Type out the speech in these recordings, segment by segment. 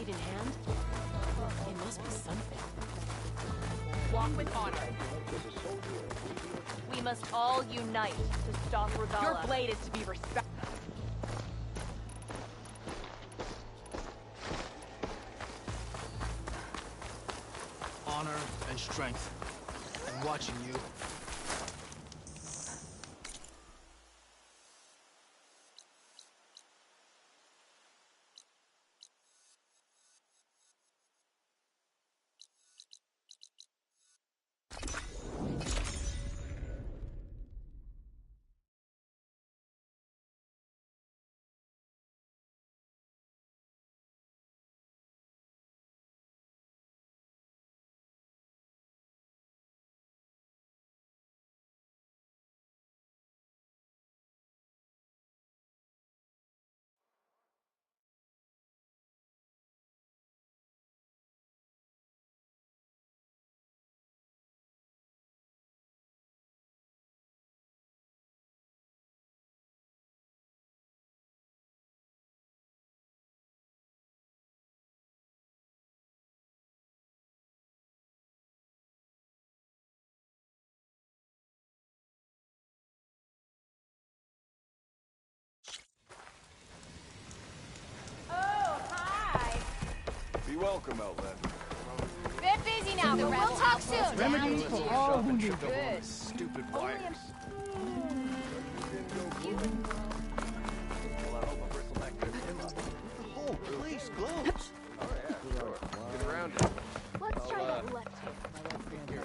in hand? It must be something. Walk with honor. We must all unite to stop Ravala. Your blade is to be respected. Honor and strength. I'm watching you. Be welcome, Outlander. Bit busy now, but we'll talk soon. Remedies for all who need Good. Stupid wires. The whole place glows. Oh yeah, sure. Get around it. Let's try that left Here,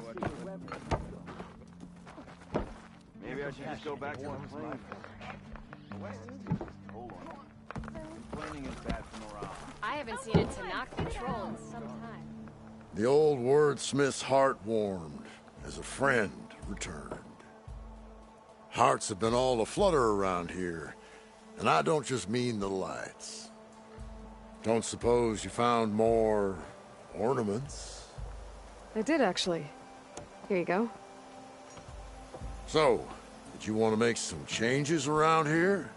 maybe I should just go back to the plane. The West is hold on. Complaining is bad for morale. I haven't seen a Tanakh patrol in some time. The old wordsmith's heart warmed as a friend returned. Hearts have been all aflutter around here, and I don't just mean the lights. Don't suppose you found more ornaments? I did, actually. Here you go. So, did you want to make some changes around here?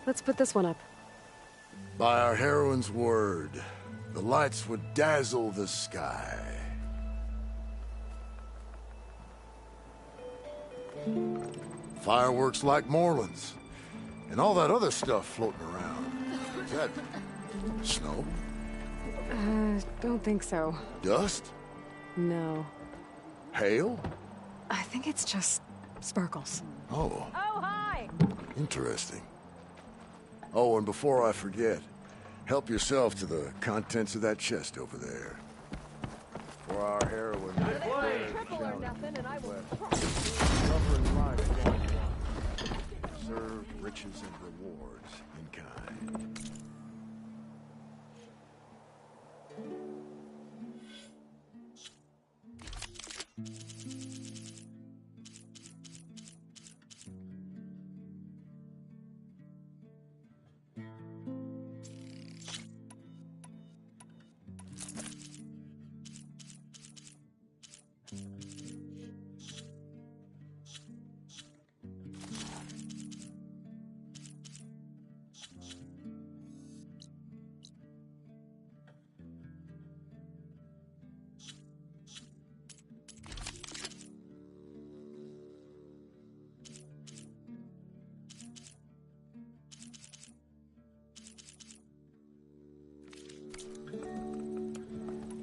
Let's put this one up. By our heroine's word, the lights would dazzle the sky. Fireworks like Moreland's, and all that other stuff floating around. Is that snow? Don't think so. Dust? No. Hail? I think it's just sparkles. Oh, Oh, hi! interesting. Oh, and before I forget, help yourself to the contents of that chest over there. For our heroine. Triple or nothing, and I will... Serve riches and rewards in kind.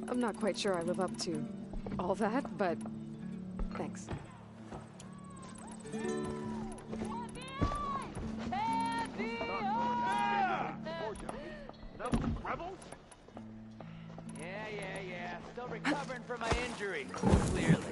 I'm not quite sure I live up to all that, but thanks. Rebels? Yeah. Still recovering from my injury, clearly.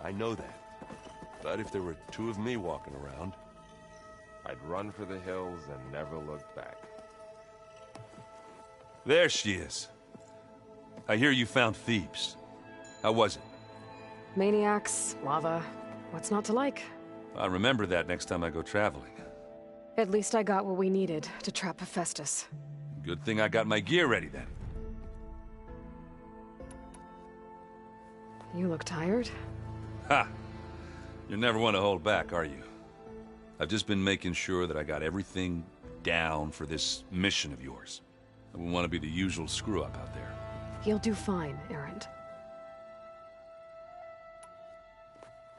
I know that. But if there were two of me walking around, I'd run for the hills and never look back. There she is. I hear you found Thebes. How was it? Maniacs, lava. What's not to like? I'll remember that next time I go traveling. At least I got what we needed to trap Hephaestus. Good thing I got my gear ready then. You look tired. Ha! You never want to hold back, are you? I've just been making sure that I got everything down for this mission of yours. I wouldn't want to be the usual screw-up out there. You'll do fine, Erend.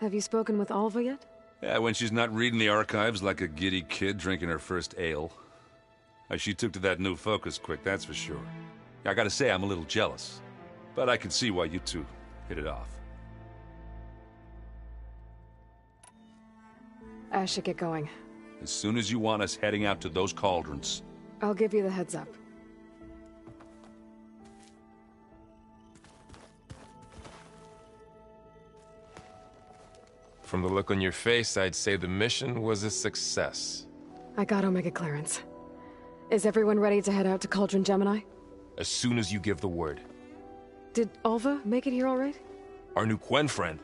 Have you spoken with Alva yet? Yeah, when she's not reading the archives like a giddy kid drinking her first ale. She took to that new focus quick, that's for sure. I gotta say, I'm a little jealous. But I can see why you two hit it off. I should get going. As soon as you want us heading out to those cauldrons. I'll give you the heads up. From the look on your face, I'd say the mission was a success. I got Omega clearance. Is everyone ready to head out to Cauldron Gemini? As soon as you give the word. Did Alva make it here all right? Our new Quen friend.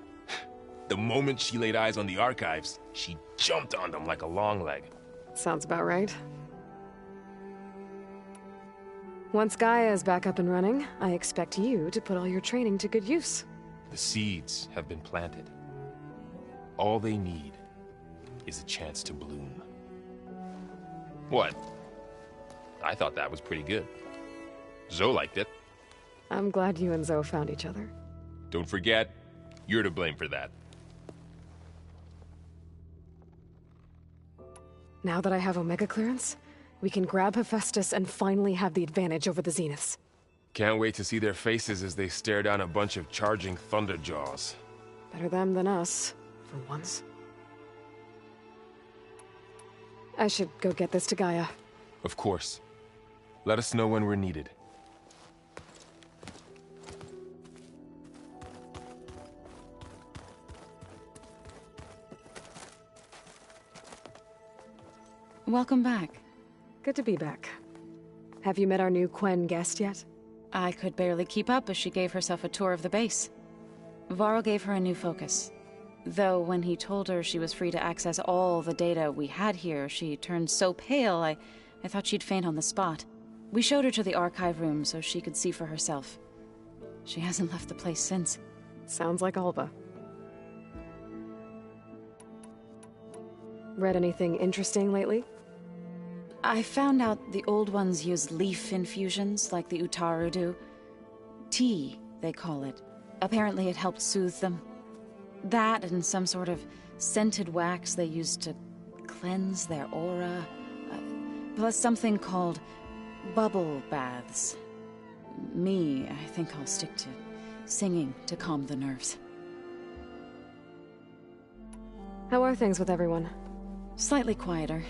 The moment she laid eyes on the archives, she jumped on them like a long leg. Sounds about right. Once Gaia is back up and running, I expect you to put all your training to good use. The seeds have been planted. All they need is a chance to bloom. What? I thought that was pretty good. Zoe liked it. I'm glad you and Zoe found each other. Don't forget, you're to blame for that. Now that I have Omega clearance, we can grab Hephaestus and finally have the advantage over the Zeniths. Can't wait to see their faces as they stare down a bunch of charging Thunderjaws. Better them than us, for once. I should go get this to Gaia. Of course. Let us know when we're needed. Welcome back. Good to be back. Have you met our new Quen guest yet? I could barely keep up as she gave herself a tour of the base. Varl gave her a new focus. Though when he told her she was free to access all the data we had here, she turned so pale I thought she'd faint on the spot. We showed her to the archive room so she could see for herself. She hasn't left the place since. Sounds like Alva. Read anything interesting lately? I found out the old ones use leaf infusions like the Utaru do. Tea, they call it. Apparently it helped soothe them. That and some sort of scented wax they used to cleanse their aura. Plus something called bubble baths. Me, I think I'll stick to singing to calm the nerves. How are things with everyone? Slightly quieter.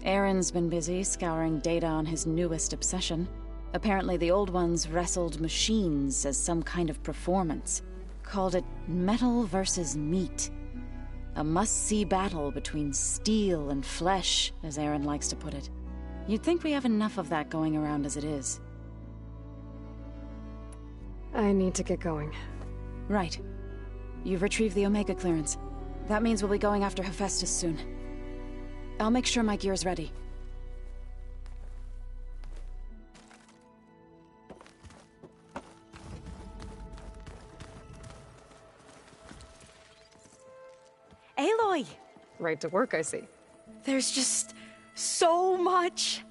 Aaron's been busy scouring data on his newest obsession. Apparently the old ones wrestled machines as some kind of performance. Called it metal versus meat. A must-see battle between steel and flesh, as Aaron likes to put it. You'd think we have enough of that going around as it is. I need to get going. Right. You've retrieved the Omega clearance. That means we'll be going after Hephaestus soon. I'll make sure my gear's ready. Aloy! Right to work, I see. There's just so much.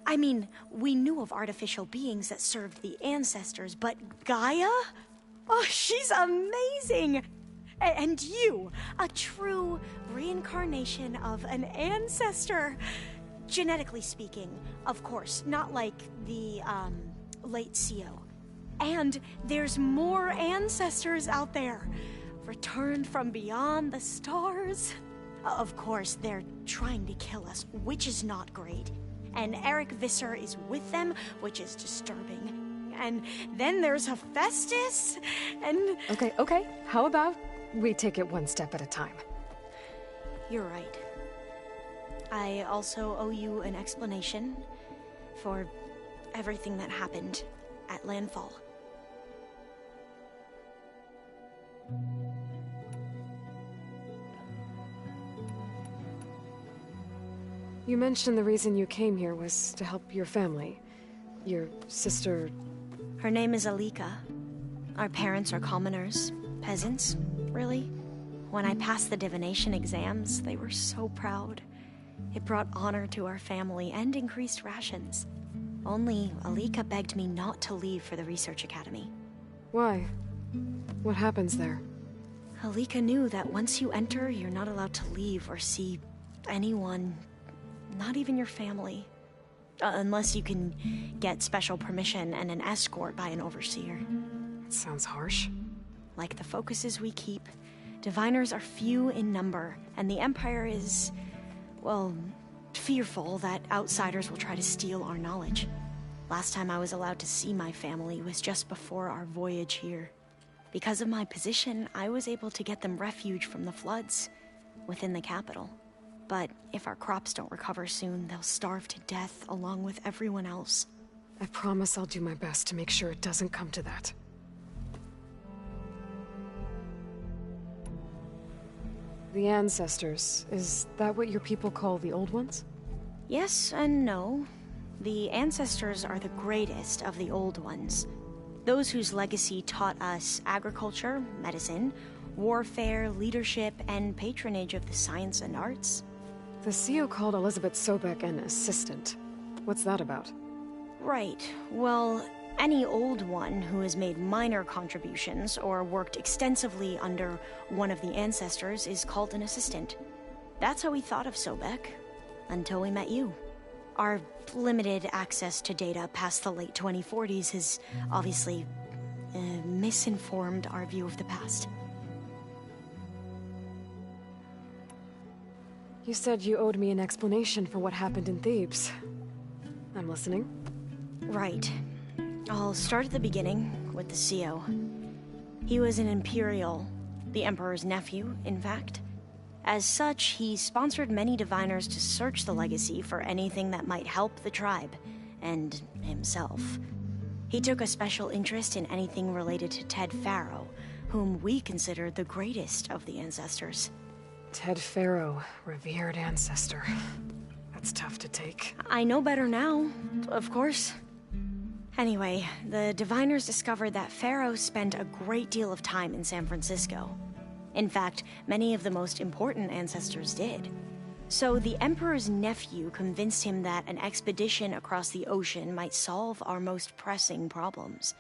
I mean, we knew of artificial beings that served the ancestors, but Gaia? Oh, she's amazing! And you, a true reincarnation of an ancestor. Genetically speaking, of course, not like the, late CO. And there's more ancestors out there, returned from beyond the stars. Of course, they're trying to kill us, which is not great. And Eric Visser is with them, which is disturbing. And then there's Hephaestus, and... Okay, how about we take it one step at a time. You're right. I also owe you an explanation for everything that happened at Landfall. You mentioned the reason you came here was to help your family. Your sister... Her name is Alika. Our parents are commoners. Peasants, really. When I passed the divination exams, they were so proud. It brought honor to our family and increased rations. Only Alika begged me not to leave for the research academy. Why? What happens there? Alika knew that once you enter, you're not allowed to leave or see anyone, not even your family. Unless you can get special permission and an escort by an overseer. That sounds harsh. Like the focuses we keep, diviners are few in number, and the Empire is, well, fearful that outsiders will try to steal our knowledge. Last time I was allowed to see my family was just before our voyage here. Because of my position, I was able to get them refuge from the floods within the capital. But if our crops don't recover soon, they'll starve to death along with everyone else. I promise I'll do my best to make sure it doesn't come to that. The ancestors, is that what your people call the old ones? Yes and no. The ancestors are the greatest of the old ones. Those whose legacy taught us agriculture, medicine, warfare, leadership, and patronage of the science and arts. The CEO called Elizabeth Sobek an assistant. What's that about? Right. Well, any old one who has made minor contributions or worked extensively under one of the ancestors is called an assistant. That's how we thought of Sobek, until we met you. Our limited access to data past the late 2040s has obviously misinformed our view of the past. You said you owed me an explanation for what happened in Thebes. I'm listening. Right. I'll start at the beginning with the CEO. He was an Imperial, the Emperor's nephew, in fact. As such, he sponsored many diviners to search the legacy for anything that might help the tribe, and himself. He took a special interest in anything related to Ted Faro, whom we consider the greatest of the ancestors. Ted Faro, revered ancestor. That's tough to take. I know better now, of course. Anyway, the diviners discovered that Faro spent a great deal of time in San Francisco. In fact, many of the most important ancestors did. So the Emperor's nephew convinced him that an expedition across the ocean might solve our most pressing problems.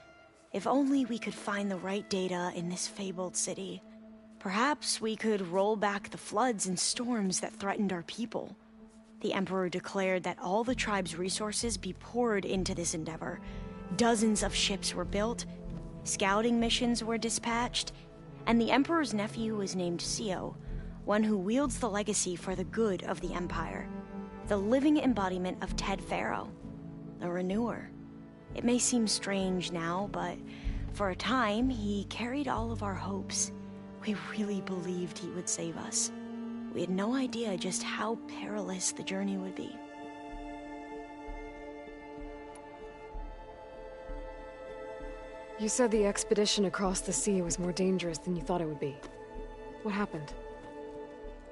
If only we could find the right data in this fabled city. Perhaps we could roll back the floods and storms that threatened our people. The Emperor declared that all the tribe's resources be poured into this endeavor. Dozens of ships were built, scouting missions were dispatched, and the Emperor's nephew was named CEO, one who wields the legacy for the good of the Empire. The living embodiment of Ted Faro, the Renewer. It may seem strange now, but for a time, he carried all of our hopes. We really believed he would save us. We had no idea just how perilous the journey would be. You said the expedition across the sea was more dangerous than you thought it would be. What happened?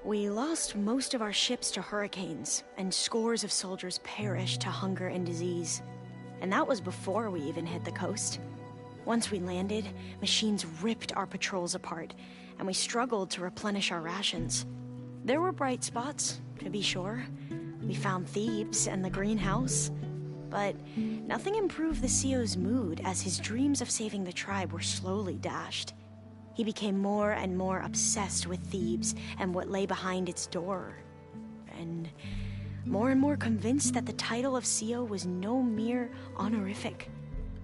We lost most of our ships to hurricanes, and scores of soldiers perished to hunger and disease. And that was before we even hit the coast. Once we landed, machines ripped our patrols apart, and we struggled to replenish our rations. There were bright spots, to be sure. We found Thebes and the greenhouse. But nothing improved the CEO's mood as his dreams of saving the tribe were slowly dashed. He became more and more obsessed with Thebes and what lay behind its door. And more convinced that the title of CEO was no mere honorific.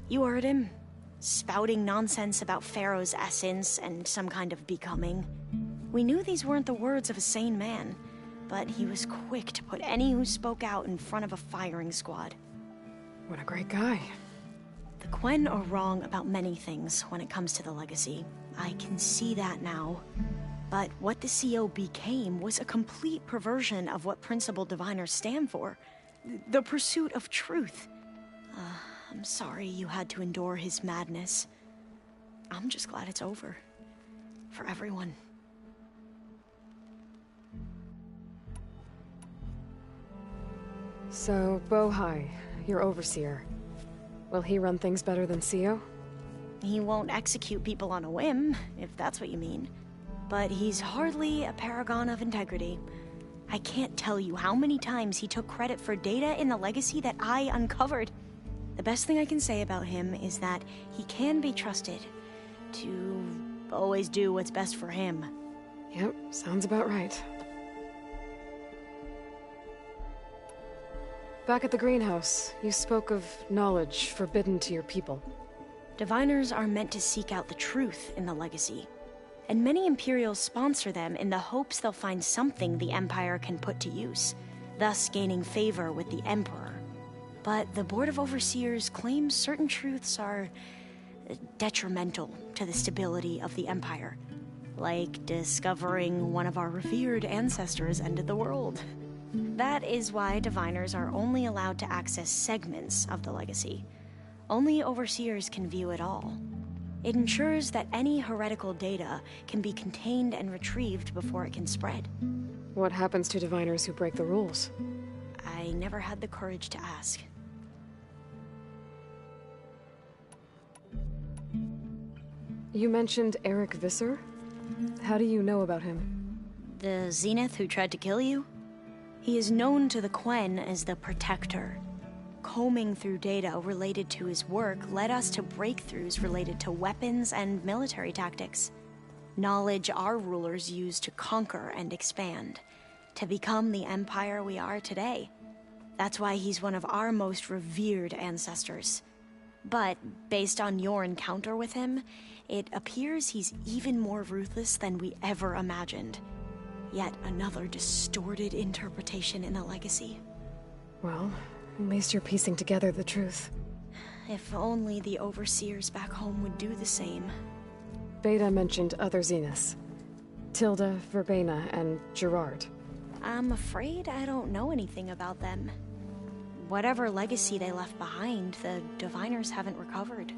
You heard him, spouting nonsense about Pharaoh's essence and some kind of becoming. We knew these weren't the words of a sane man, but he was quick to put any who spoke out in front of a firing squad. What a great guy. The Quen are wrong about many things when it comes to the legacy. I can see that now. But what the CO became was a complete perversion of what principal diviners stand for. The pursuit of truth. I'm sorry you had to endure his madness. I'm just glad it's over. For everyone. So, Bohai, your overseer. Will he run things better than CO? He won't execute people on a whim, if that's what you mean. But he's hardly a paragon of integrity. I can't tell you how many times he took credit for data in the legacy that I uncovered. The best thing I can say about him is that he can be trusted to always do what's best for him. Yep, sounds about right. Back at the greenhouse, you spoke of knowledge forbidden to your people. Diviners are meant to seek out the truth in the legacy, and many Imperials sponsor them in the hopes they'll find something the Empire can put to use, thus gaining favor with the Emperor. But the Board of Overseers claims certain truths are detrimental to the stability of the Empire, like discovering one of our revered ancestors ended the world. That is why diviners are only allowed to access segments of the legacy. Only overseers can view it all. It ensures that any heretical data can be contained and retrieved before it can spread. What happens to diviners who break the rules? I never had the courage to ask. You mentioned Eric Visser? How do you know about him? The Zenith who tried to kill you? He is known to the Quen as the Protector. Combing through data related to his work led us to breakthroughs related to weapons and military tactics. Knowledge our rulers used to conquer and expand, to become the empire we are today. That's why he's one of our most revered ancestors. But based on your encounter with him, it appears he's even more ruthless than we ever imagined. Yet another distorted interpretation in the legacy. Well, at least you're piecing together the truth. If only the overseers back home would do the same. Beta mentioned other Zeniths. Tilda, Verbena, and Gerard. I'm afraid I don't know anything about them. Whatever legacy they left behind, the diviners haven't recovered.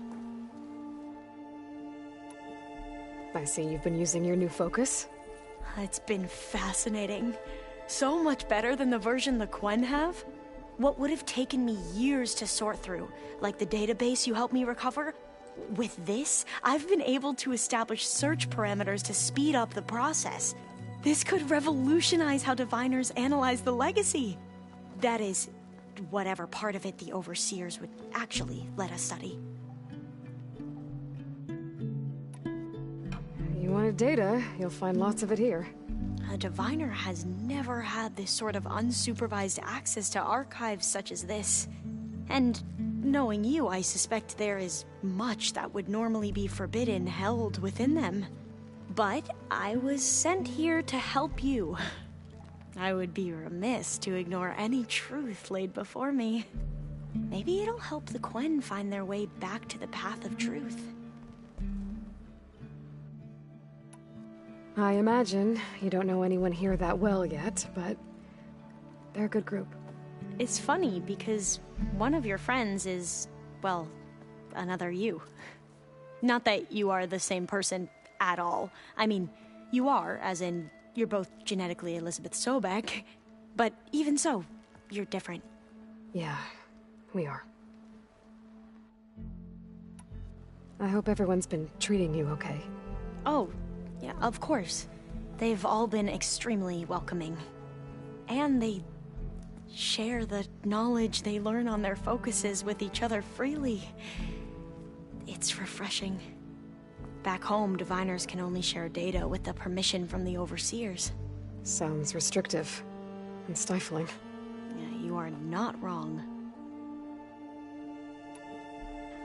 I see you've been using your new focus. It's been fascinating. So much better than the version the Quen have. What would have taken me years to sort through, like the database you helped me recover, with this, I've been able to establish search parameters to speed up the process. This could revolutionize how diviners analyze the legacy. That is, whatever part of it the overseers would actually let us study. You wanted data, you'll find lots of it here. A diviner has never had this sort of unsupervised access to archives such as this. And knowing you, I suspect there is much that would normally be forbidden held within them. But I was sent here to help you. I would be remiss to ignore any truth laid before me. Maybe it'll help the Quen find their way back to the path of truth. I imagine you don't know anyone here that well yet, but they're a good group. It's funny because one of your friends is, well, another you. Not that you are the same person at all. I mean, you are, as in, you're both genetically Elizabeth Sobek, but even so, you're different. Yeah, we are. I hope everyone's been treating you okay. Oh, yeah, of course. They've all been extremely welcoming. And they share the knowledge they learn on their focuses with each other freely. It's refreshing. Back home, diviners can only share data with the permission from the overseers. Sounds restrictive and stifling. Yeah, you are not wrong.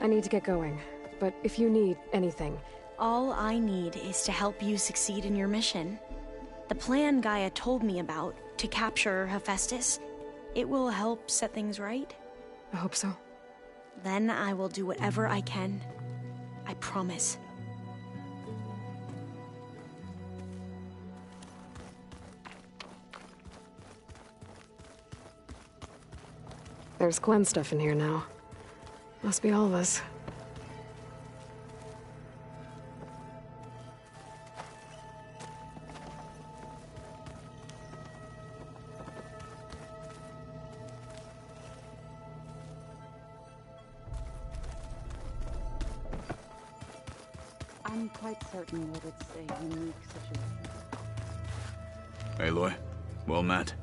I need to get going, but if you need anything... All I need is to help you succeed in your mission. The plan Gaia told me about, to capture Hephaestus, it will help set things right. I hope so. Then I will do whatever I can. I promise. There's Gwen stuff in here now. Must be all of us. I'm quite certain that it's a unique situation. Aloy, well met.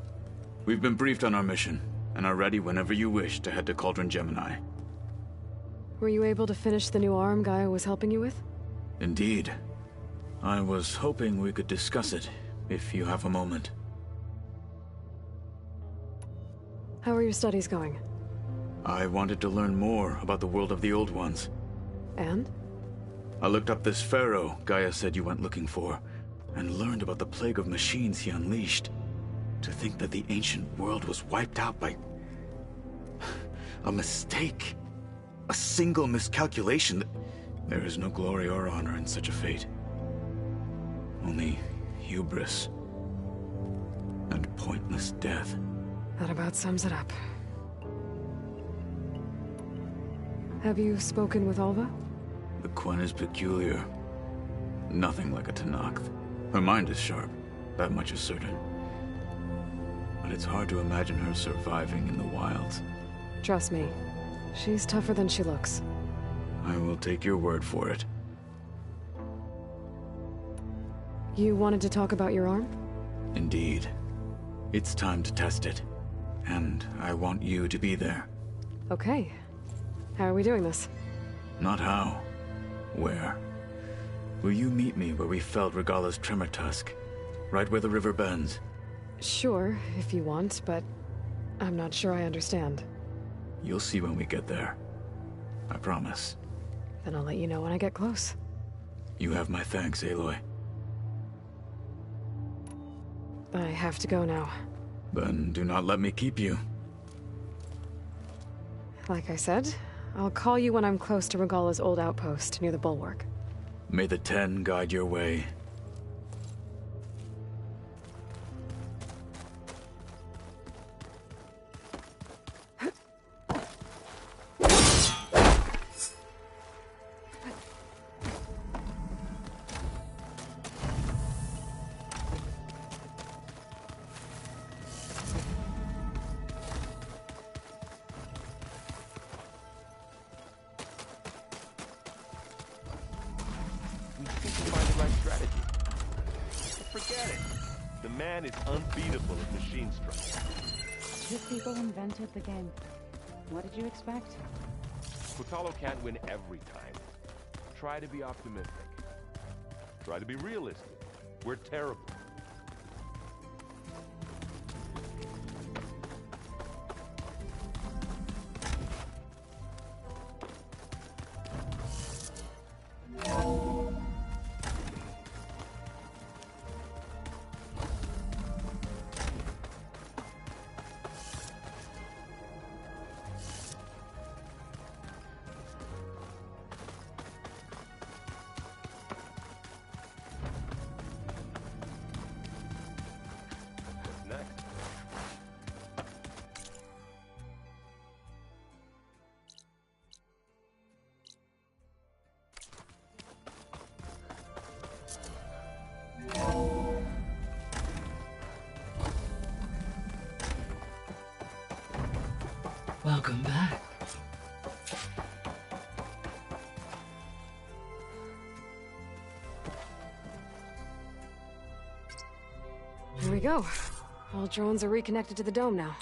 We've been briefed on our mission, and are ready whenever you wish to head to Cauldron Gemini. Were you able to finish the new arm Gaia was helping you with? Indeed. I was hoping we could discuss it, if you have a moment. How are your studies going? I wanted to learn more about the world of the Old Ones. And? I looked up this pharaoh Gaia said you went looking for, and learned about the plague of machines he unleashed. To think that the ancient world was wiped out by a mistake. A single miscalculation. There is no glory or honor in such a fate. Only hubris and pointless death. That about sums it up. Have you spoken with Alva? The Quen is peculiar. Nothing like a Tenakth. Her mind is sharp, that much is certain. But it's hard to imagine her surviving in the wilds. Trust me, she's tougher than she looks. I will take your word for it. You wanted to talk about your arm? Indeed. It's time to test it. And I want you to be there. Okay. How are we doing this? Not how. Where? Will you meet me where we felled Regalla's tremor tusk? Right where the river bends? Sure, if you want, but I'm not sure I understand. You'll see when we get there. I promise. Then I'll let you know when I get close. You have my thanks, Aloy. I have to go now. Then do not let me keep you. Like I said, I'll call you when I'm close to Regalla's old outpost near the bulwark. May the Ten guide your way. Man is unbeatable at machine strike. Two people invented the game. What did you expect? Kutalo can't win every time. Try to be optimistic. Try to be realistic. We're terrible. Welcome back. Here we go. All drones are reconnected to the dome now.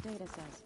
data says.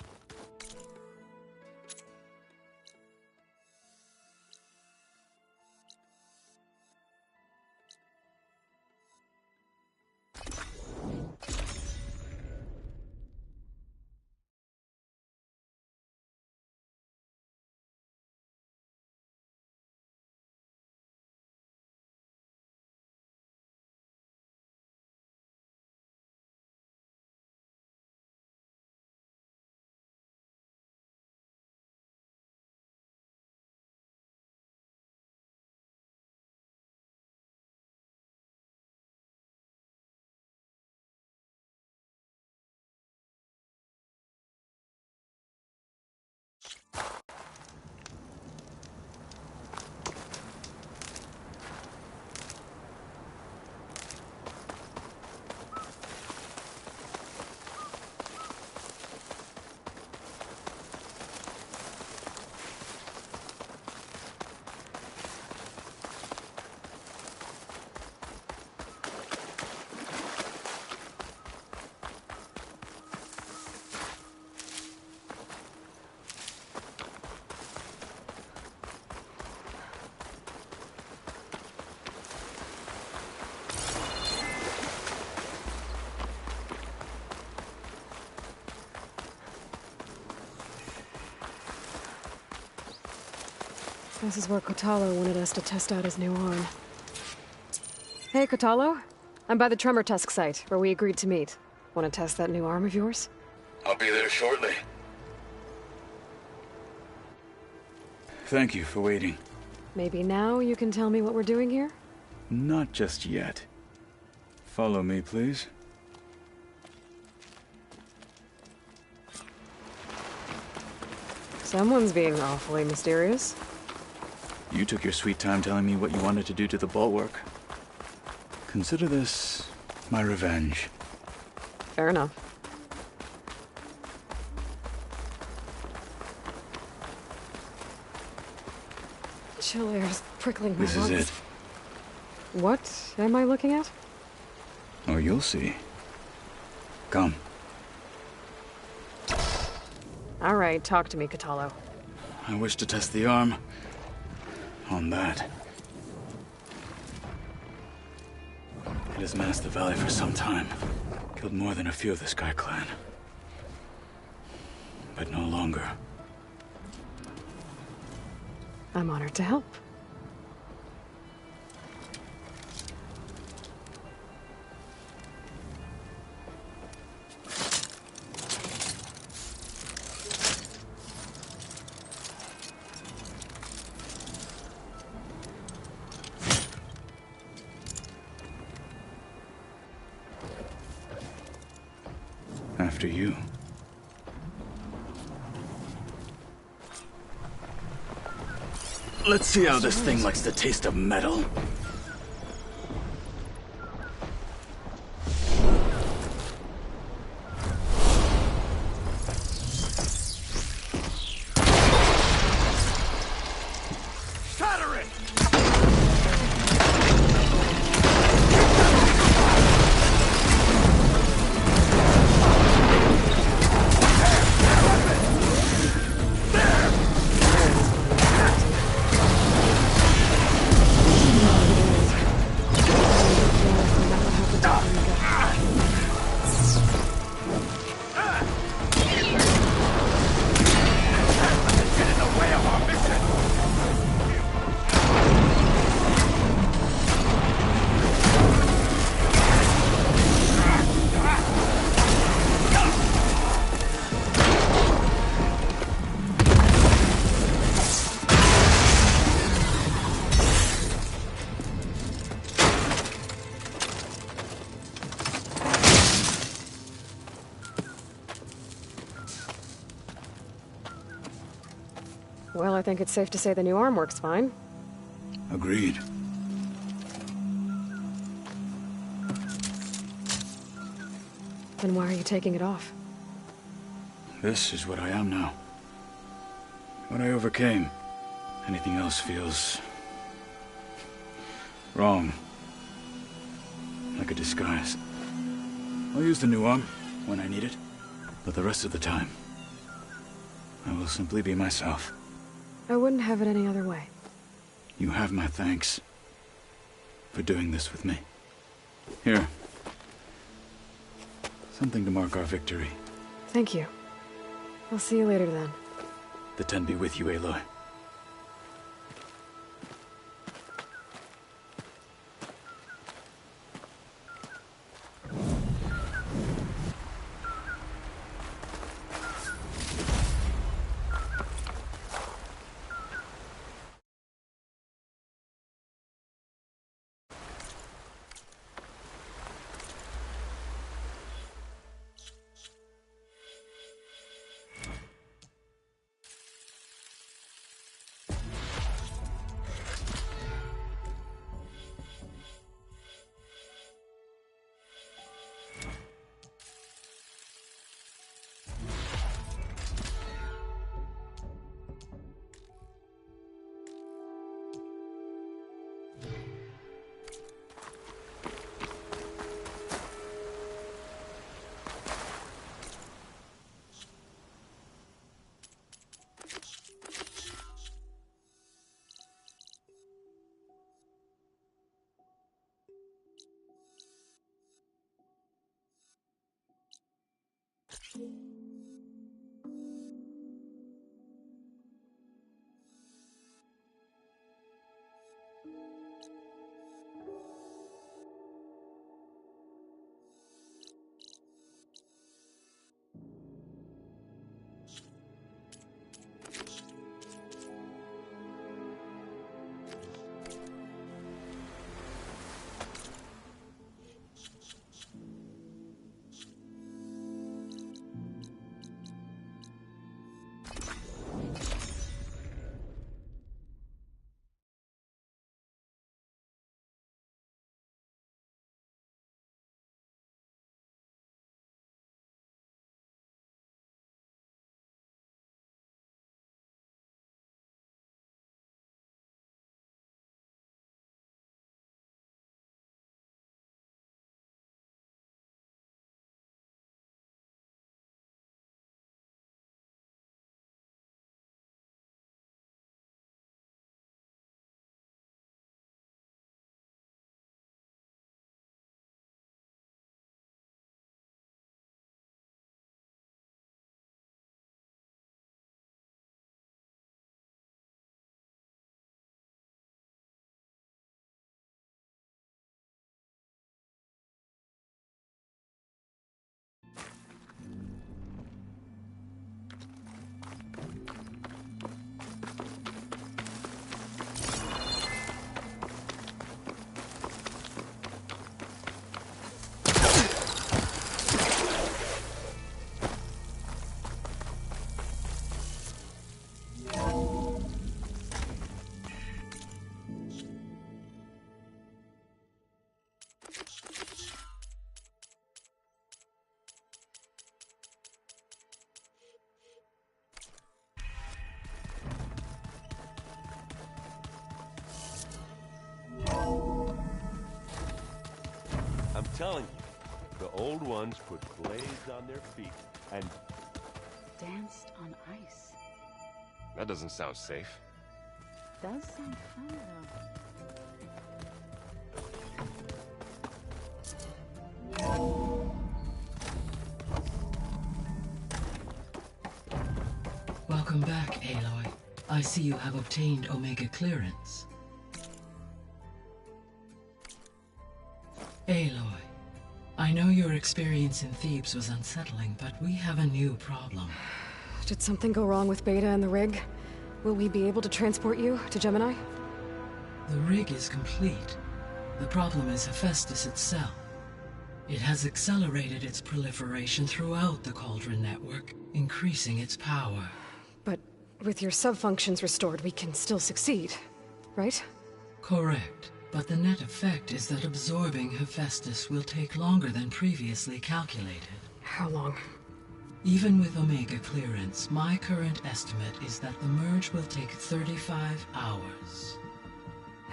This is where Kotalo wanted us to test out his new arm. Hey, Kotalo. I'm by the Tremor Tusk site, where we agreed to meet. Want to test that new arm of yours? I'll be there shortly. Thank you for waiting. Maybe now you can tell me what we're doing here? Not just yet. Follow me, please. Someone's being awfully mysterious. You took your sweet time telling me what you wanted to do to the bulwark. Consider this my revenge. Fair enough. Chill air's prickling my lungs. This is it. What am I looking at? Oh, you'll see. Come. All right, talk to me, Kotalo. I wish to test the arm on that. It has menaced the valley for some time. Killed more than a few of the Sky Clan. But no longer. I'm honored to help. After you. Let's see how this thing likes the taste of metal. Well, I think it's safe to say the new arm works fine. Agreed. Then why are you taking it off? This is what I am now. What I overcame. Anything else feels wrong. Like a disguise. I'll use the new arm when I need it. But the rest of the time, I will simply be myself. I wouldn't have it any other way. You have my thanks for doing this with me. Here. Something to mark our victory. Thank you. I'll see you later then. The Ten be with you, Aloy. I'm telling you, the old ones put blades on their feet and Danced on ice. That doesn't sound safe. Does sound fun, though. Welcome back, Aloy. I see you have obtained Omega clearance. Aloy, I know your experience in Thebes was unsettling, but we have a new problem. Did something go wrong with Beta and the rig? Will we be able to transport you to Gemini? The rig is complete. The problem is Hephaestus itself. It has accelerated its proliferation throughout the Cauldron network, increasing its power. But with your sub-functions restored, we can still succeed, right? Correct. But the net effect is that absorbing Hephaestus will take longer than previously calculated. How long? Even with Omega clearance, my current estimate is that the merge will take 35 hours.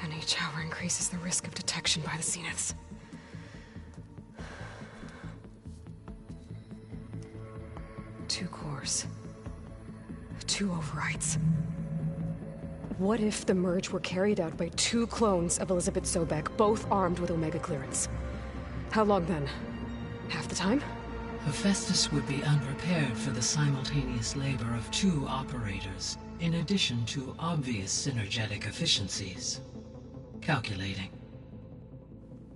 And each hour increases the risk of detection by the Zeniths. 2 cores. 2 overrides. What if the merge were carried out by 2 clones of Elizabeth Sobek, both armed with Omega clearance? How long then? Half the time? Hephaestus would be unprepared for the simultaneous labor of 2 operators, in addition to obvious synergetic efficiencies. Calculating.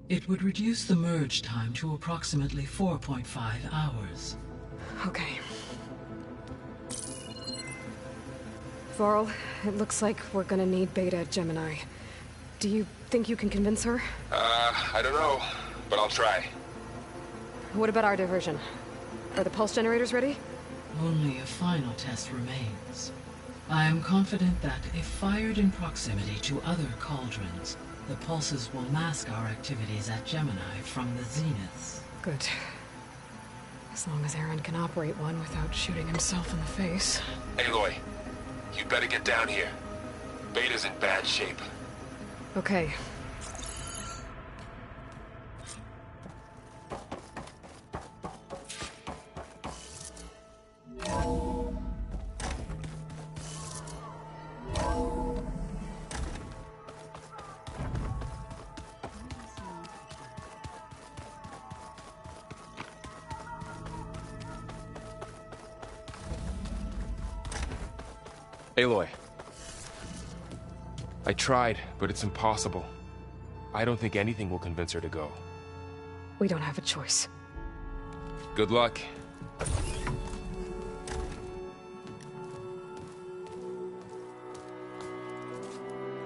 It would reduce the merge time to approximately 4.5 hours. Okay. Varl, it looks like we're gonna need Beta at Gemini. Do you think you can convince her? I don't know, but I'll try. What about our diversion? Are the pulse generators ready? Only a final test remains. I am confident that if fired in proximity to other cauldrons, the pulses will mask our activities at Gemini from the zeniths. Good. As long as Aaron can operate one without shooting himself in the face. Aloy, you better get down here. Beta's in bad shape. Okay. Aloy. I tried, but it's impossible. I don't think anything will convince her to go. We don't have a choice. Good luck.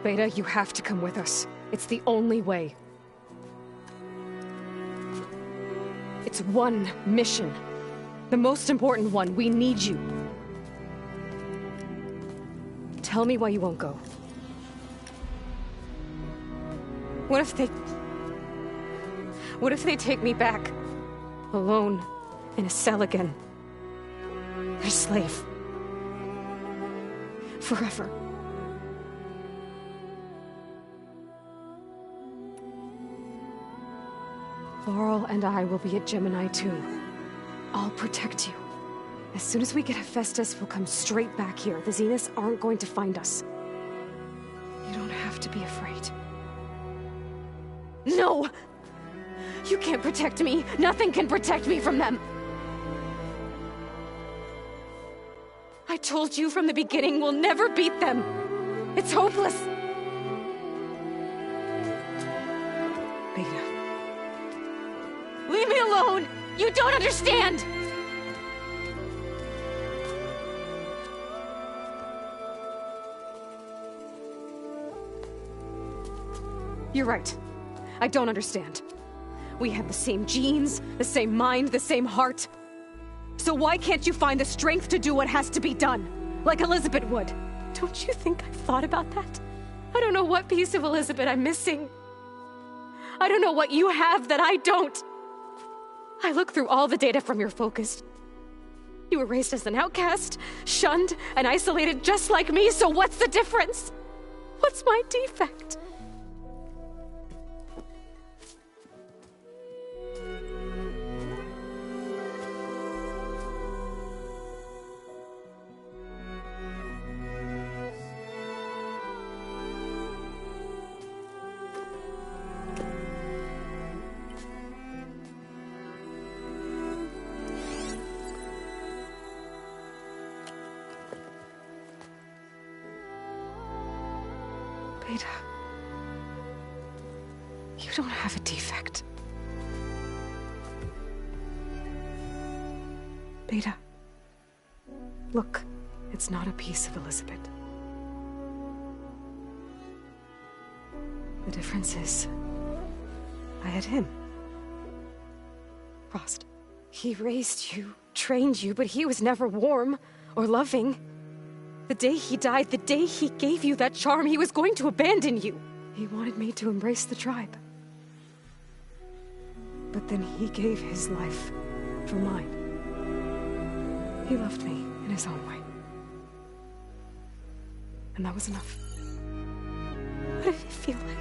Beta, you have to come with us. It's the only way. It's one mission. The most important one. We need you. Tell me why you won't go. What if they take me back? Alone, in a cell again. Their slave. Forever. Varl and I will be at Gemini too. I'll protect you. As soon as we get Hephaestus, we'll come straight back here. The Zeniths aren't going to find us. You don't have to be afraid. No! You can't protect me. Nothing can protect me from them. I told you from the beginning we'll never beat them. It's hopeless. Beta. Leave me alone! You don't understand! You're right. I don't understand. We have the same genes, the same mind, the same heart. So why can't you find the strength to do what has to be done? Like Elizabeth would. Don't you think I've thought about that? I don't know what piece of Elizabeth I'm missing. I don't know what you have that I don't. I look through all the data from your focus. You were raised as an outcast, shunned, and isolated just like me, so what's the difference? What's my defect? Beta, you don't have a defect. Beta, look, it's not a piece of Elizabeth. The difference is, I had him. Frost. He raised you, trained you, but he was never warm or loving. The day he died, the day he gave you that charm, he was going to abandon you. He wanted me to embrace the tribe. But then he gave his life for mine. He loved me in his own way. And that was enough. What did it feel like?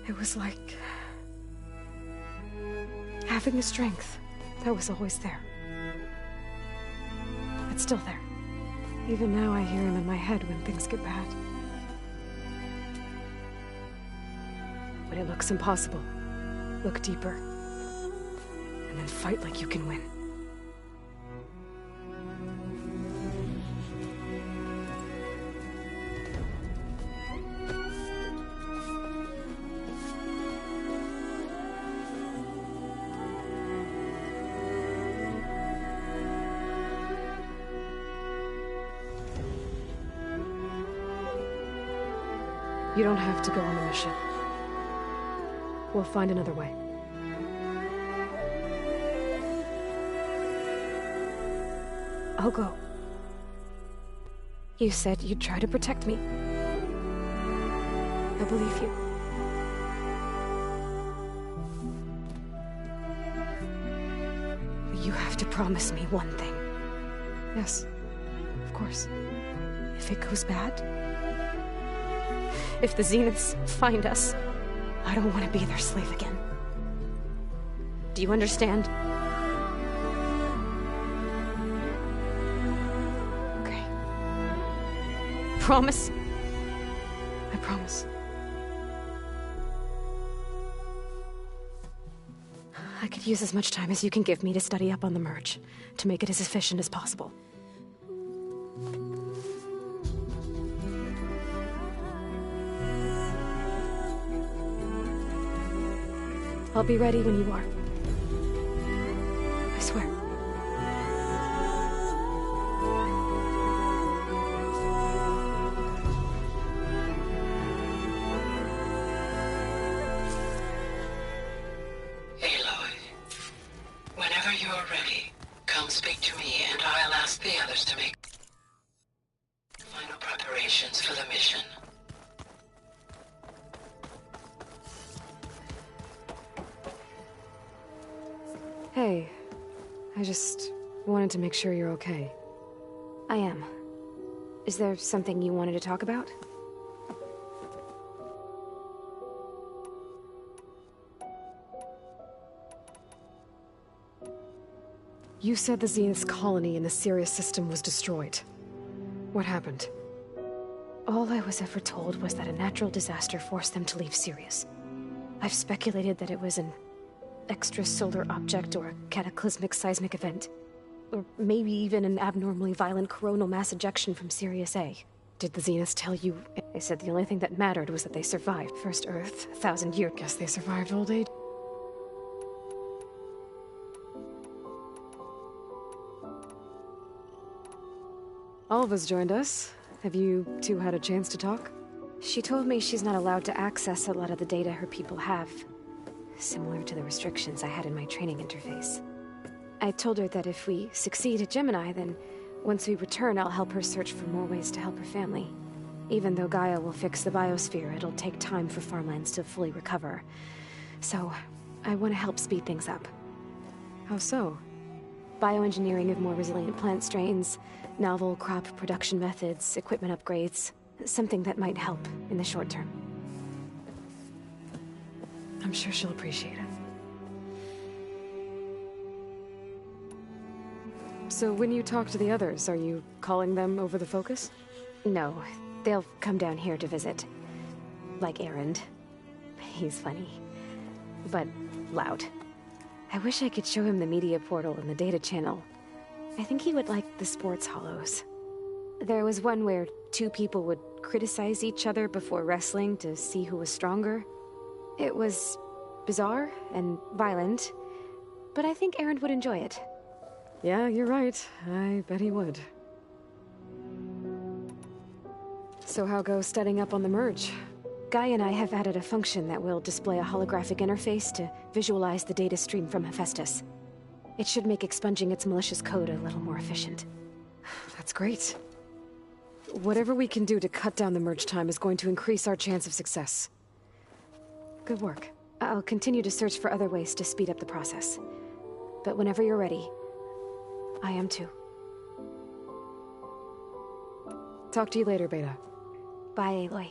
It was like Having the strength, that was always there. It's still there. Even now I hear him in my head when things get bad. When it looks impossible, look deeper. And then fight like you can win. You don't have to go on the mission. We'll find another way. I'll go. You said you'd try to protect me. I believe you. But you have to promise me one thing. Yes, of course. If it goes bad, if the Zeniths find us, I don't want to be their slave again. Do you understand? Okay. Promise? I promise. I could use as much time as you can give me to study up on the merge, to make it as efficient as possible. I'll be ready when you are. I swear. Aloy, whenever you're ready, come speak to me and I'll ask the others to make final preparations for the mission. Hey, I just wanted to make sure you're okay. I am. Is there something you wanted to talk about? You said the Zenith's colony in the Sirius system was destroyed. What happened? All I was ever told was that a natural disaster forced them to leave Sirius. I've speculated that it was an extrasolar object or a cataclysmic seismic event. Or maybe even an abnormally violent coronal mass ejection from Sirius A. Did the Zeniths tell you? They said the only thing that mattered was that they survived. First Earth, 1,000 years. Guess they survived old age. Alva's joined us. Have you two had a chance to talk? She told me she's not allowed to access a lot of the data her people have. Similar to the restrictions I had in my training interface. I told her that if we succeed at Gemini, then once we return, I'll help her search for more ways to help her family. Even though Gaia will fix the biosphere, it'll take time for farmlands to fully recover. So, I want to help speed things up. How so? Bioengineering of more resilient plant strains, novel crop production methods, equipment upgrades. Something that might help in the short term. I'm sure she'll appreciate it. So when you talk to the others, are you calling them over the focus? No, they'll come down here to visit. Like Erend. He's funny. But loud. I wish I could show him the media portal and the data channel. I think he would like the sports hollows. There was one where two people would criticize each other before wrestling to see who was stronger. It was bizarre and violent, but I think Erend would enjoy it. Yeah, you're right. I bet he would. So how goes studying up on the merge? Guy and I have added a function that will display a holographic interface to visualize the data stream from Hephaestus. It should make expunging its malicious code a little more efficient. That's great. Whatever we can do to cut down the merge time is going to increase our chance of success. Good work. I'll continue to search for other ways to speed up the process. But whenever you're ready, I am too. Talk to you later, Beta. Bye, Aloy.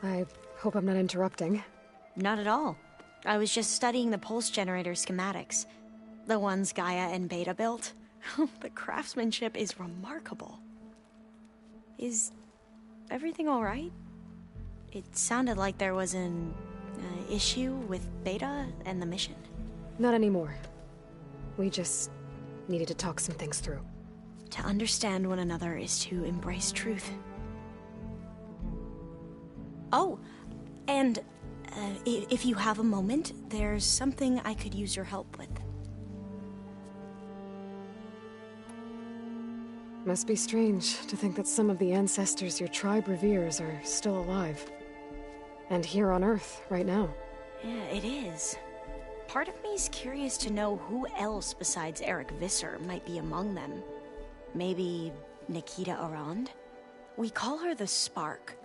I hope I'm not interrupting. Not at all. I was just studying the pulse generator schematics. The ones Gaia and Beta built. The craftsmanship is remarkable. Is everything alright? It sounded like there was an issue with Beta and the mission. Not anymore. We just needed to talk some things through. To understand one another is to embrace truth. Oh, and if you have a moment, there's something I could use your help with. Must be strange to think that some of the ancestors your tribe reveres are still alive. And here on Earth, right now. Yeah, it is. Part of me's curious to know who else besides Eric Visser might be among them. Maybe Nikita Arand? We call her the Spark.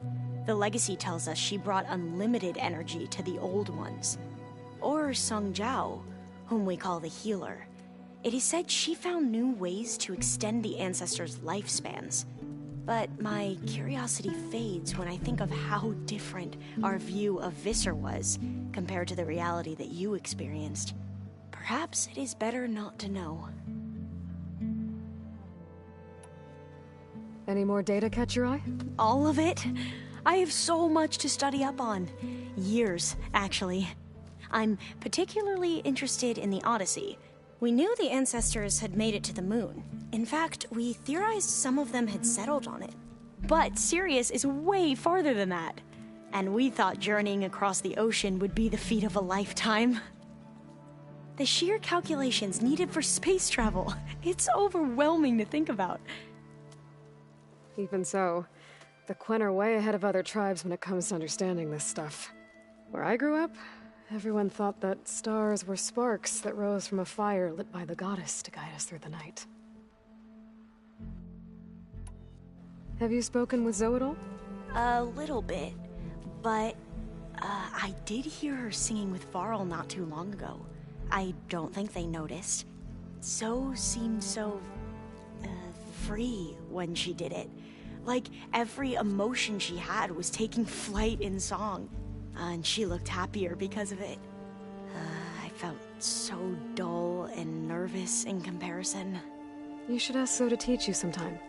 The legacy tells us she brought unlimited energy to the old ones. Or Sung Jiao, whom we call the Healer. It is said she found new ways to extend the ancestors' lifespans. But my curiosity fades when I think of how different our view of Visser was compared to the reality that you experienced. Perhaps it is better not to know. Any more data catch your eye? All of it? I have so much to study up on. Years, actually. I'm particularly interested in the Odyssey. We knew the ancestors had made it to the moon. In fact, we theorized some of them had settled on it. But Sirius is way farther than that. And we thought journeying across the ocean would be the feat of a lifetime. The sheer calculations needed for space travel, it's overwhelming to think about. Even so, the Quen are way ahead of other tribes when it comes to understanding this stuff. Where I grew up, everyone thought that stars were sparks that rose from a fire lit by the goddess to guide us through the night. Have you spoken with Zoe at all? A little bit, but I did hear her singing with Varl not too long ago. I don't think they noticed. Zoe seemed so free when she did it. Like every emotion she had was taking flight in song. And she looked happier because of it. I felt so dull and nervous in comparison. You should ask Zoe to teach you sometime.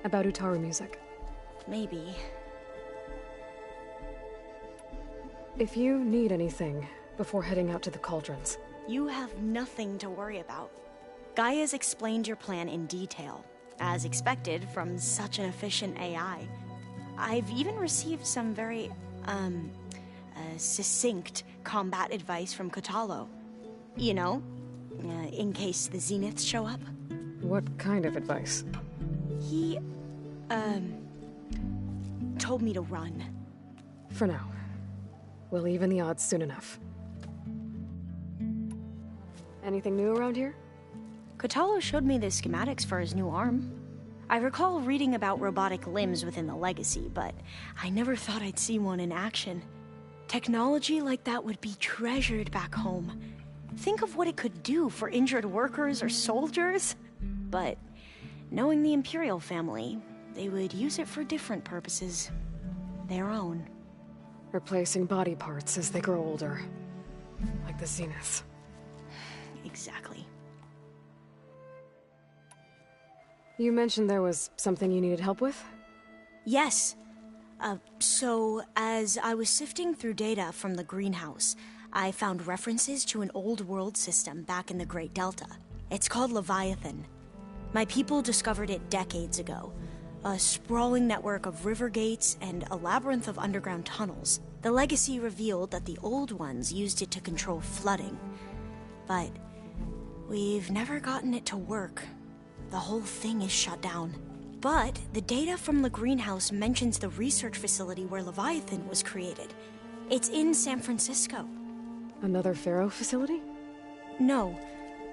About Utaru music. Maybe. If you need anything before heading out to the cauldrons. You have nothing to worry about. Gaia's explained your plan in detail, as expected from such an efficient AI. I've even received some very, succinct combat advice from Kotalo. You know, in case the Zeniths show up. What kind of advice? He, told me to run. For now. We'll even the odds soon enough. Anything new around here? Kotalo showed me the schematics for his new arm. I recall reading about robotic limbs within the Legacy, but I never thought I'd see one in action. Technology like that would be treasured back home. Think of what it could do for injured workers or soldiers. But knowing the Imperial family, they would use it for different purposes. Their own. Replacing body parts as they grow older. Like the Zeniths. Exactly. You mentioned there was something you needed help with? Yes. So, as I was sifting through data from the greenhouse, I found references to an old world system back in the Great Delta. It's called Leviathan. My people discovered it decades ago. A sprawling network of river gates and a labyrinth of underground tunnels. The Legacy revealed that the old ones used it to control flooding. But we've never gotten it to work. The whole thing is shut down. But the data from the greenhouse mentions the research facility where Leviathan was created. It's in San Francisco. Another Pharaoh facility? No.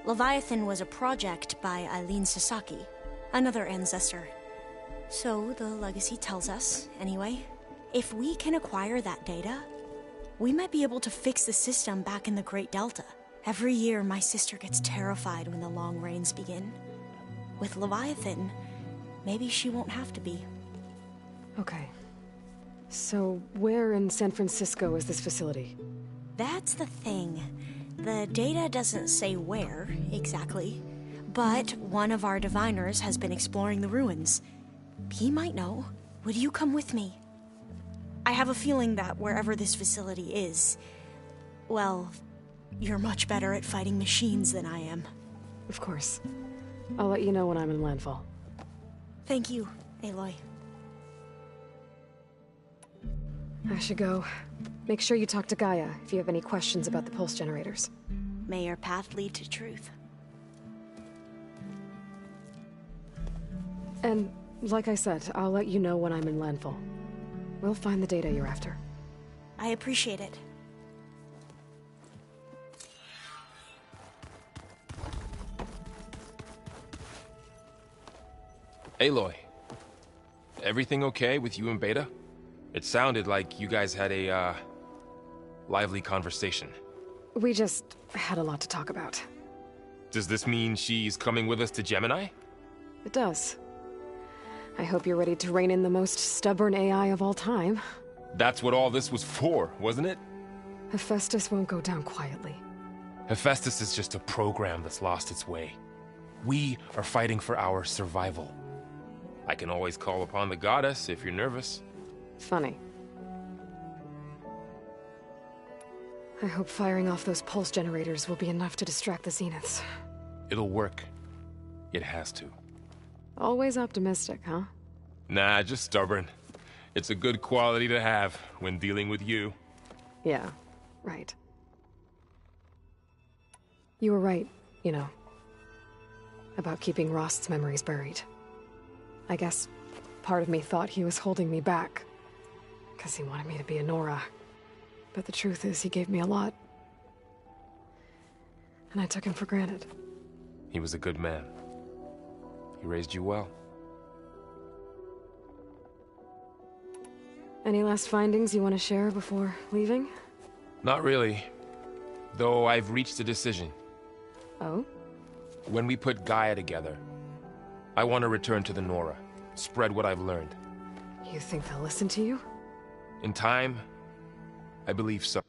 Leviathan was a project by Eileen Sasaki, another ancestor. So the Legacy tells us, anyway, if we can acquire that data, we might be able to fix the system back in the Great Delta. Every year, my sister gets terrified when the long rains begin. With Leviathan, maybe she won't have to be. Okay. So, where in San Francisco is this facility? That's the thing. The data doesn't say where, exactly. But one of our diviners has been exploring the ruins. He might know. Would you come with me? I have a feeling that wherever this facility is, well, you're much better at fighting machines than I am. Of course. I'll let you know when I'm in landfall. Thank you, Aloy. I should go. Make sure you talk to Gaia if you have any questions about the pulse generators. May your path lead to truth. And, like I said, I'll let you know when I'm in landfall. We'll find the data you're after. I appreciate it. Aloy, everything okay with you and Beta? It sounded like you guys had a, lively conversation. We just had a lot to talk about. Does this mean she's coming with us to Gemini? It does. I hope you're ready to rein in the most stubborn AI of all time. That's what all this was for, wasn't it? Hephaestus won't go down quietly. Hephaestus is just a program that's lost its way. We are fighting for our survival. I can always call upon the goddess if you're nervous. Funny. I hope firing off those pulse generators will be enough to distract the Zeniths. It'll work. It has to. Always optimistic, huh? Nah, just stubborn. It's a good quality to have when dealing with you. Yeah, right. You were right, you know, about keeping Rost's memories buried. I guess part of me thought he was holding me back, because he wanted me to be a Nora. But the truth is, he gave me a lot. And I took him for granted. He was a good man. He raised you well. Any last findings you want to share before leaving? Not really. Though I've reached a decision. Oh? When we put Gaia together, I want to return to the Nora. Spread what I've learned. You think they'll listen to you? In time, I believe so.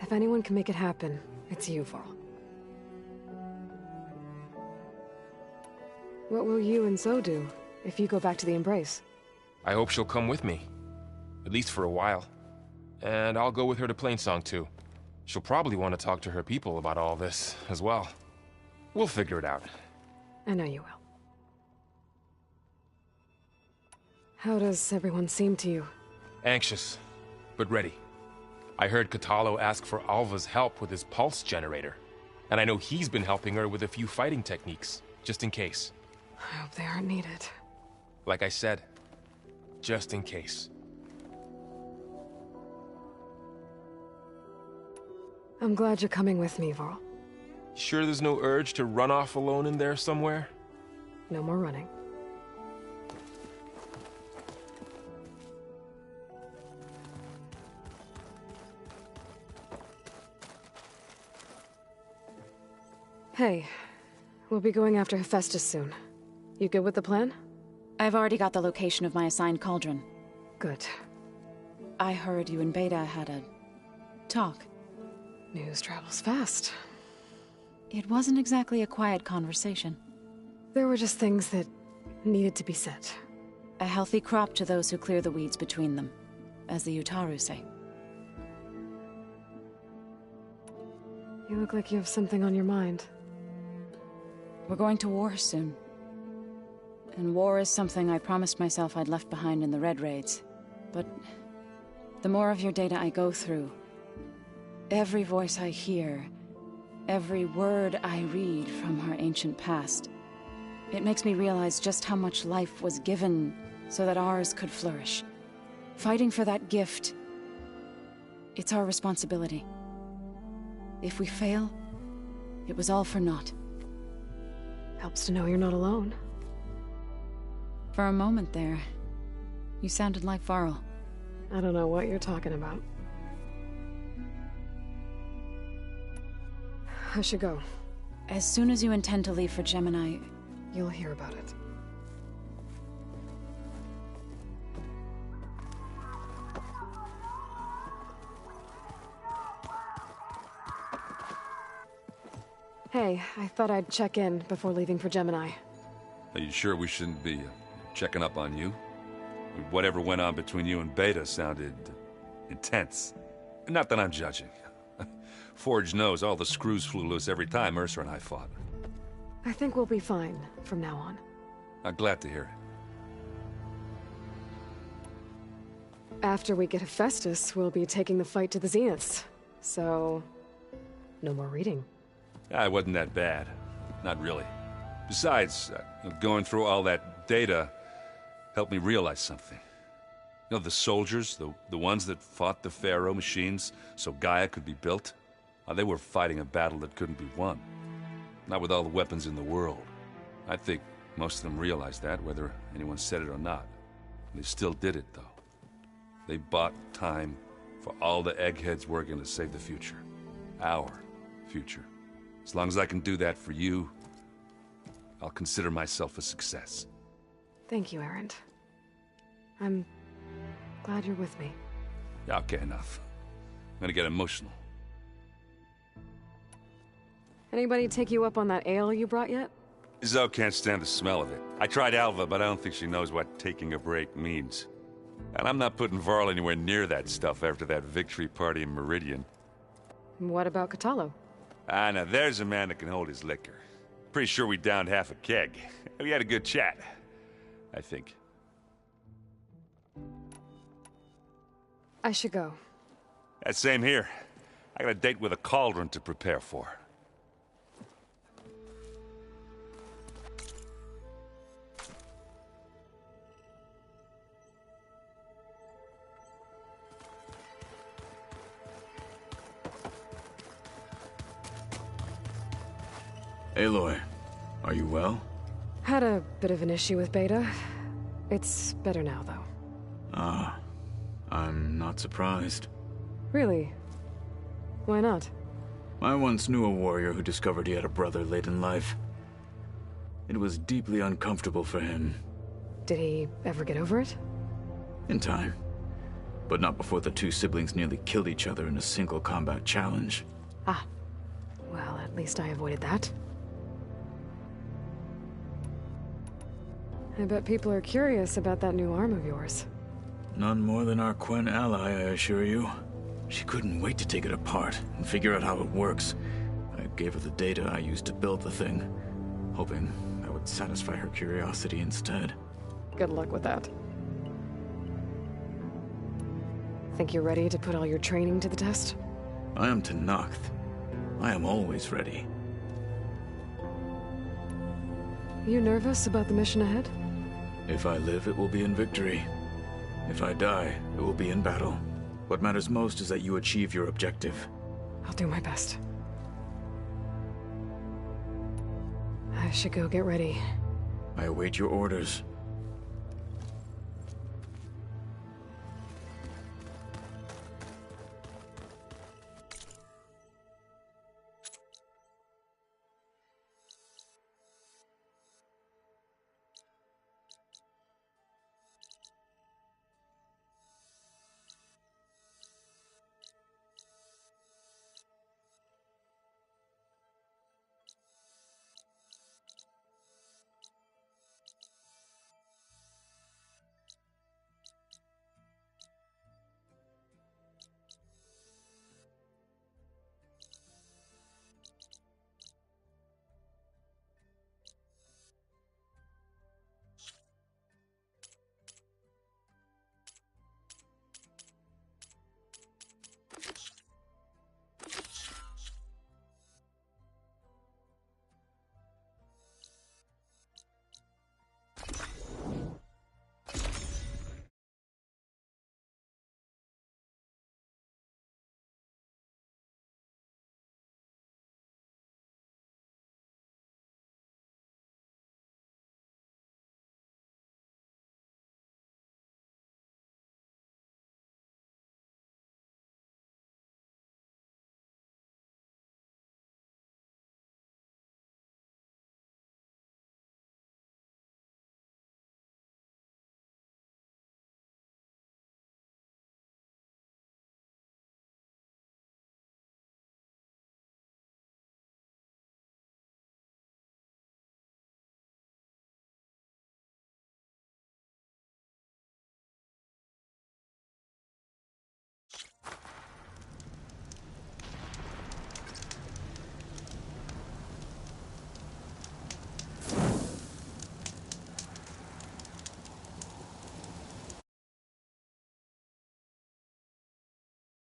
If anyone can make it happen, it's you, Varl. What will you and Zoe do if you go back to the Embrace? I hope she'll come with me. At least for a while. And I'll go with her to Plainsong too. She'll probably want to talk to her people about all this as well. We'll figure it out. I know you will. How does everyone seem to you? Anxious, but ready. I heard Katalo ask for Alva's help with his pulse generator. And I know he's been helping her with a few fighting techniques, just in case. I hope they aren't needed. Like I said, just in case. I'm glad you're coming with me, Varl. Sure there's no urge to run off alone in there somewhere? No more running. Hey, we'll be going after Hephaestus soon. You good with the plan? I've already got the location of my assigned cauldron. Good. I heard you and Beta had a talk. News travels fast. It wasn't exactly a quiet conversation. There were just things that needed to be said. A healthy crop to those who clear the weeds between them, as the Utaru say. You look like you have something on your mind. We're going to war soon. And war is something I promised myself I'd left behind in the Red Raids. But the more of your data I go through, every voice I hear, every word I read from our ancient past, it makes me realize just how much life was given so that ours could flourish. Fighting for that gift, it's our responsibility. If we fail, it was all for naught. Helps to know you're not alone. For a moment there, you sounded like Varl. I don't know what you're talking about. I should go. As soon as you intend to leave for Gemini, you'll hear about it. Hey, I thought I'd check in before leaving for Gemini. Are you sure we shouldn't be checking up on you? Whatever went on between you and Beta sounded intense. Not that I'm judging. Forge knows all the screws flew loose every time Ursa and I fought. I think we'll be fine from now on. I'm glad to hear it. After we get Hephaestus, we'll be taking the fight to the Zeniths. So, no more reading. It wasn't that bad. Not really. Besides, going through all that data helped me realize something. You know, the soldiers, the ones that fought the Pharaoh machines so Gaia could be built, they were fighting a battle that couldn't be won. Not with all the weapons in the world. I think most of them realized that, whether anyone said it or not. They still did it, though. They bought time for all the eggheads working to save the future. Our future. As long as I can do that for you, I'll consider myself a success. Thank you, Erend. I'm glad you're with me. Yeah, okay, enough. I'm gonna get emotional. Anybody take you up on that ale you brought yet? Zoe can't stand the smell of it. I tried Alva, but I don't think she knows what taking a break means. And I'm not putting Varl anywhere near that stuff after that victory party in Meridian. What about Catalo? Now there's a man that can hold his liquor. Pretty sure we downed half a keg. We had a good chat, I think. I should go. Same here. I got a date with a cauldron to prepare for. Aloy, are you well? Had a bit of an issue with Beta. It's better now, though. Ah, I'm not surprised. Really? Why not? I once knew a warrior who discovered he had a brother late in life. It was deeply uncomfortable for him. Did he ever get over it? In time. But not before the two siblings nearly killed each other in a single combat challenge. Ah. Well, at least I avoided that. I bet people are curious about that new arm of yours. None more than our Quen ally, I assure you. She couldn't wait to take it apart and figure out how it works. I gave her the data I used to build the thing, hoping that would satisfy her curiosity instead. Good luck with that. Think you're ready to put all your training to the test? I am Tenakth. I am always ready. You nervous about the mission ahead? If I live, it will be in victory. If I die, it will be in battle. What matters most is that you achieve your objective. I'll do my best. I should go get ready. I await your orders.